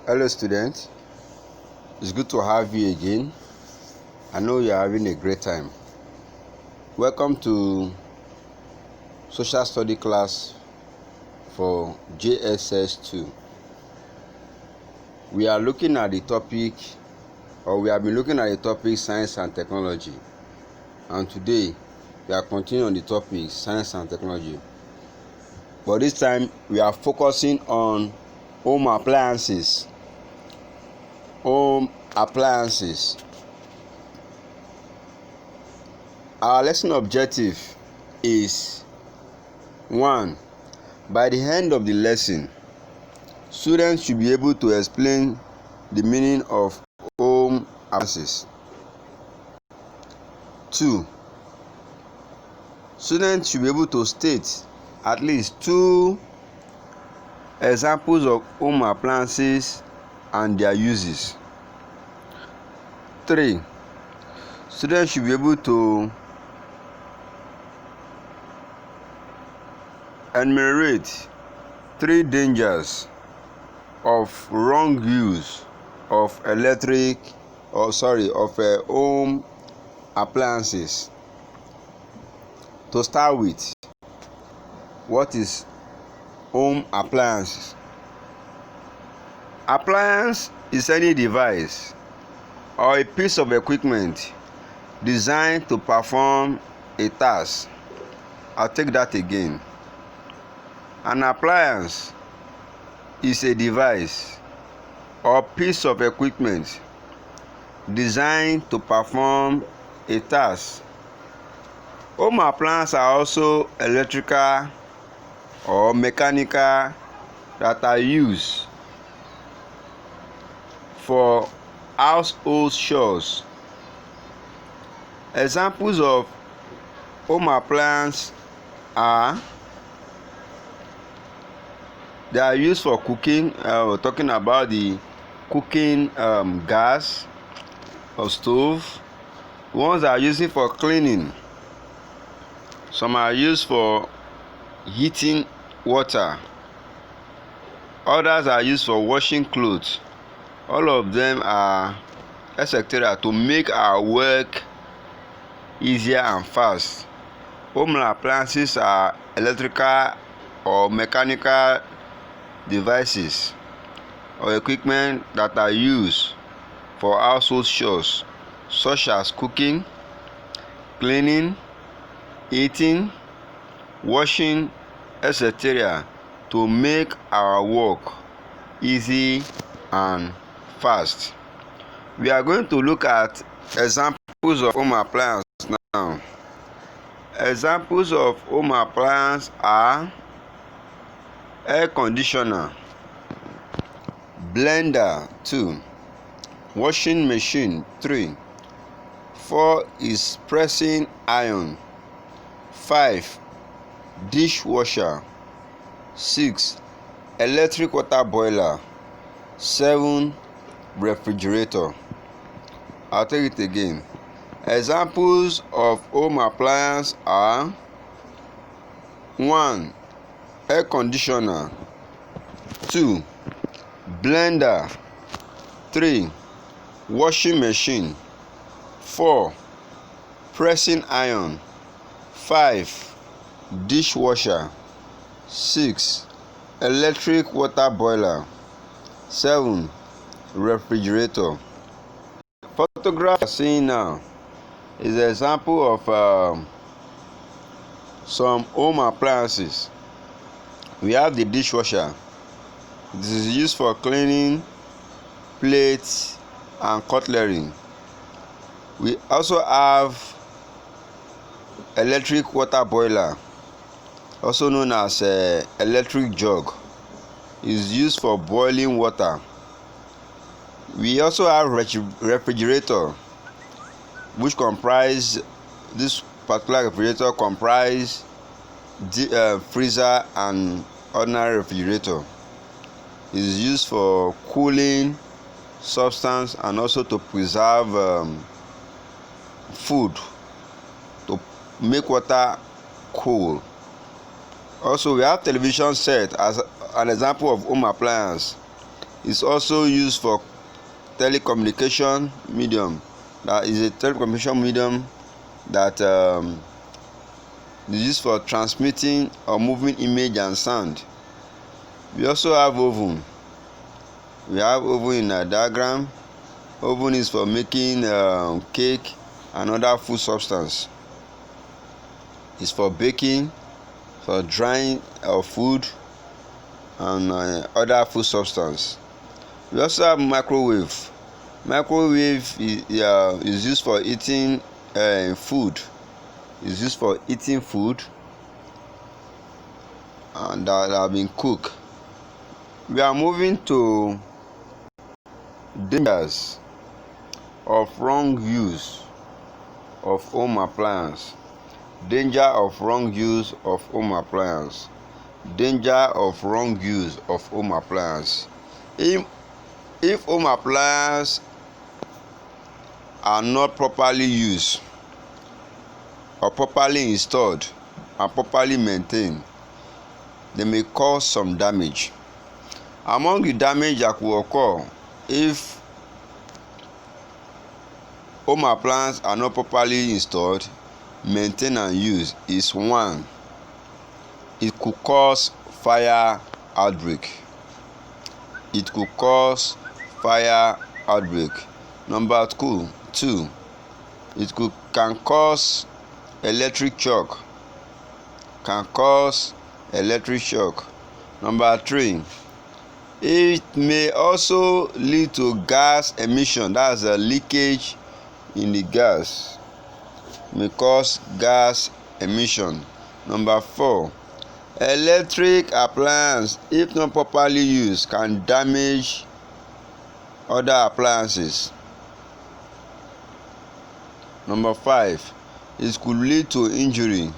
Hello students, it's good to have you again. I know you are having a great time. Welcome to social study class for JSS2. We are looking at the topic, or we have been looking at the topic science and technology, and today we are continuing on the topic science and technology, but this time we are focusing on home appliances. Our lesson objective is 1. By the end of the lesson, students should be able to explain the meaning of home appliances. 2. Students should be able to state at least 2 examples of home appliances and their uses. 3. Students should be able to enumerate 3 dangers of wrong use of home appliances. To start with, what is home appliances? Appliance is any device or a piece of equipment designed to perform a task. I'll take that again. An appliance is a device or piece of equipment designed to perform a task. Home appliances are also electrical or mechanical that are used for household chores. Examples of home appliances are they are used for cooking. We're talking about the cooking gas or stove. Ones are used for cleaning. Some are used for heating water. Others are used for washing clothes. All of them are etc. to make our work easier and fast. Home appliances are electrical or mechanical devices or equipment that are used for household chores such as cooking, cleaning, eating, washing, etc. to make our work easy and fast. We are going to look at examples of home appliances now. Examples of home appliances are air conditioner, blender 2, washing machine 3, 4 is pressing iron, 5 dishwasher, 6 electric water boiler, 7 refrigerator. I'll take it again. Examples of home appliances are 1. Air conditioner, 2. Blender, 3. Washing machine, 4. Pressing iron, 5. Dishwasher, 6. Electric water boiler, 7. Refrigerator. Photograph we are seeing now is an example of some home appliances. We have the dishwasher. This is used for cleaning plates and cutlery. We also have electric water boiler, also known as electric jug. Is used for boiling water. We also have refrigerator, which comprise this particular refrigerator comprise the freezer and ordinary refrigerator. It is used for cooling substance and also to preserve food, to make water cool. Also, we have television set as an example of home appliance. is also used for telecommunication medium. That is a telecommunication medium that is used for transmitting or moving image and sound. We also have oven. We have oven in our diagram. Oven is for making cake and other food substance. It's for baking, for drying of food and other food substance. We also have microwave. Microwave is used for eating food. It's used for eating food and that have been cooked. We are moving to dangers of wrong use of home appliance. Danger of wrong use of home appliance. Danger of wrong use of home appliance. If home appliances are not properly used or properly installed and properly maintained, they may cause some damage. Among the damage that will occur if home appliances are not properly installed, maintained and used is: 1. It could cause fire outbreak. It could cause fire outbreak. Number 2, it can cause electric shock. Can cause electric shock. Number 3, it may also lead to gas emission. That's a leakage in the gas. May cause gas emission. Number 4, electric appliance, if not properly used, can damage other appliances. Number 5, it could lead to injury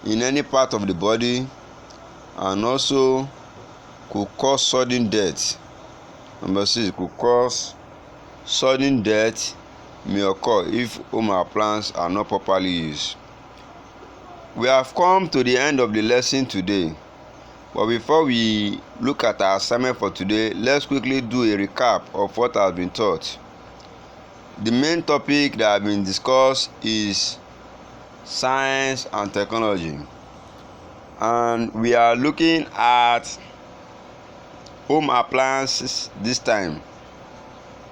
in any part of the body and also could cause sudden death. Number 6, it could cause sudden death may occur if home appliances are not properly used. We have come to the end of the lesson today, but before we look at our assignment for today, let's quickly do a recap of what has been taught. The main topic that has been discussed is science and technology, and we are looking at home appliances this time,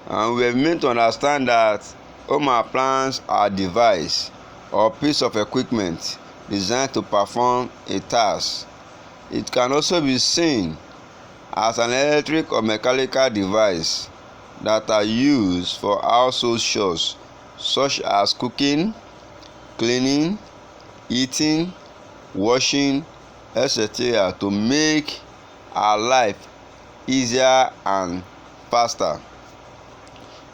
and we have made to understand that home appliances are device or piece of equipment designed to perform a task. It can also be seen as an electric or mechanical device that are used for household chores such as cooking, cleaning, eating, washing, etc. to make our life easier and faster.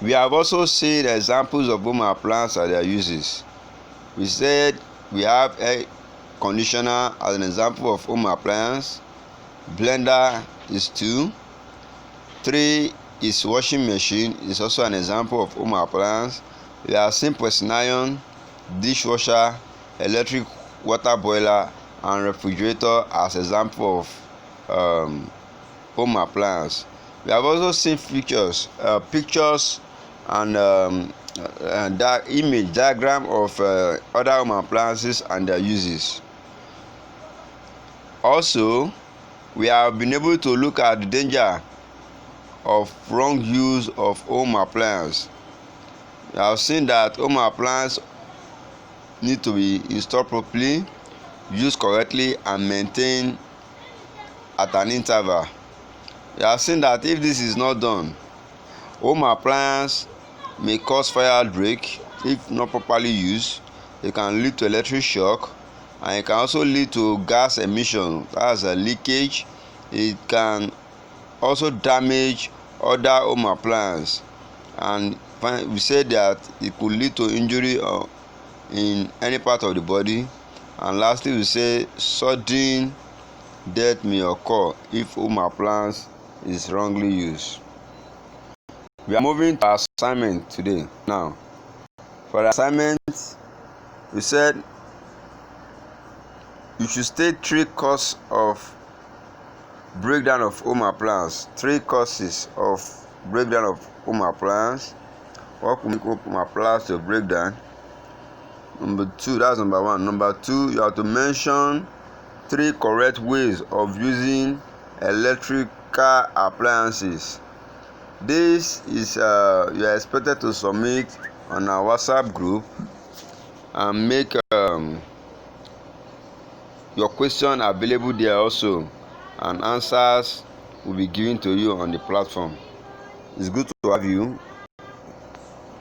We have also seen examples of home appliances and their uses. We said we have air conditioner as an example of home appliance. Blender is 2. 3 is washing machine, is also an example of home appliance. We have seen pressing iron, dishwasher, electric water boiler, and refrigerator as example of home appliance. We have also seen pictures and image diagram of other home appliances and their uses. Also, we have been able to look at the danger of wrong use of home appliance. We have seen that home appliance need to be installed properly, used correctly, and maintained at an interval. We have seen that if this is not done, home appliance may cause fire outbreak if not properly used. It can lead to electric shock, and it can also lead to gas emission, that's a leakage. It can also damage other home appliances, and we said that it could lead to injury in any part of the body. And lastly, we say sudden death may occur if home appliance is wrongly used. We are moving to our assignment today. Now, for the assignment, we said you should state 3 causes of breakdown of home appliance, 3 causes of breakdown of home appliance. What could make home appliance to breakdown? Number 2, that's number 1. Number 2, you have to mention 3 correct ways of using electrical appliances. This is you are expected to submit on our WhatsApp group and make your question available there also, and answers will be given to you on the platform. It's good to have you.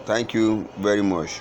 Thank you very much.